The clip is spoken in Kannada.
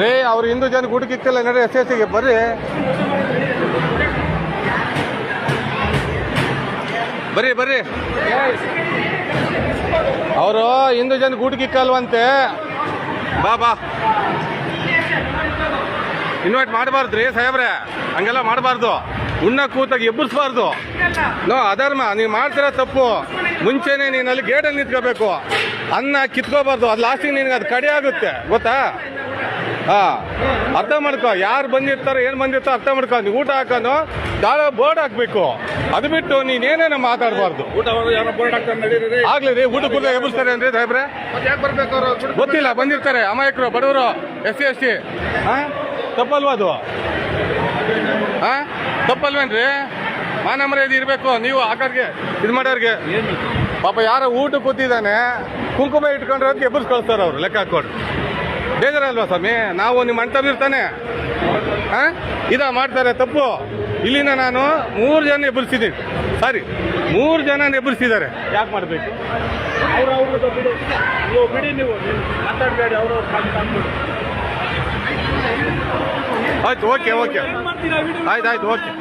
ರೇ ಅವ್ರು ಹಿಂದೂ ಜನ ಊಟಕ್ಕೆ ಇಕ್ತಿಲ್ಲ ನಡ್ರಿ ಎಸ್.ಎಸ್.ಗೆ ಬರ್ರಿ ಬರ್ರಿ ಬರ್ರಿ ಅವರು ಹಿಂದೂ ಜನ ಊಟಕ್ಕೆ ಇಕ್ಕಲ್ವಂತೆ ಬಾ ಬಾ ಇನ್ವೈಟ್ ಮಾಡಬಾರ್ದ್ರಿ ಸಾಹೇಬ್ರೆ ಹಂಗೆಲ್ಲ ಮಾಡಬಾರ್ದು ಉಣ್ಣ ಕೂತಾಗ ಎಬ್ಬರಿಸಬಾರ್ದು ನೋ ಅಧರ್ಮ ನೀವು ಮಾಡ್ತಿರೋ ತಪ್ಪು ಮುಂಚೆನೆ ನೀನು ಅಲ್ಲಿ ಗೇಟಲ್ಲಿ ನಿಂತ್ಕೋಬೇಕು ಅನ್ನ ಕಿತ್ಕೋಬಾರ್ದು ಅದು ಲಾಸ್ಟಿಗೆ ನಿನಗೆ ಅದು ಕಡೆ ಆಗುತ್ತೆ ಗೊತ್ತಾ ಅರ್ಥ ಮಾಡ್ಕೊ ಯಾರು ಬಂದಿರ್ತಾರೋ ಏನು ಬಂದಿರ್ತಾರೋ ಅರ್ಥ ಮಾಡ್ಕೊ ನೀವು ಊಟ ಹಾಕೋನು ಬೋರ್ಡ್ ಹಾಕ್ಬೇಕು ಅದು ಬಿಟ್ಟು ನೀನೇನೇನೋ ಮಾತಾಡಬಾರ್ದು ಆಗ್ಲಿ ರೀ ಊಟ ಕೂಡ ಎಬ್ಬಿಸ್ತಾರೆ ಅಂದ್ರೆ ಸಾಹೇಬ್ರೆ ಗೊತ್ತಿಲ್ಲ ಬಂದಿರ್ತಾರೆ ಅಮಾಯಕರು ಬಡವರು SC/ST ತಪ್ಪಲ್ವಾ ಅದು ತಪ್ಪಲ್ವೇನ್ರಿ ಮಾನ ಮರ್ಯಾದೆ ಇರಬೇಕು ನೀವು ಆಕಾರ್ಗೆ ಇದು ಮಾಡೋರಿಗೆ ಪಾಪ ಯಾರೋ ಊಟ ಕೂತಿದ್ದಾನೆ ಕುಂಕುಮ ಇಟ್ಕೊಂಡ್ರೆ ಅದಕ್ಕೆ ಎಬ್ಬರ್ಸ್ ಕಳಿಸ್ತಾರೆ ಅವರು ಲೆಕ್ಕ ಹಾಕೊಂಡು ಬೇಜಾರಲ್ವಾ ಸ್ವಾಮಿ ನಾವು ನಿಮ್ಮ ಅಣ್ಣ ಇರ್ತಾನೆ ಮಾಡ್ತಾರೆ ತಪ್ಪು ಇಲ್ಲಿಂದ ನಾನು 3 ಜನ ಎಬ್ಬರಿಸಿದ್ದೀನಿ ಸಾರಿ 3 ಜನ ಎಬ್ಬರಿಸಿದ್ದಾರೆ ಯಾಕೆ ಮಾಡಬೇಕು ಬಿಡಿ ನೀವು ಮಾತಾಡಬೇಡಿ ಅವರು ಆಯ್ತು ಓಕೆ ಆಯ್ತು ಓಕೆ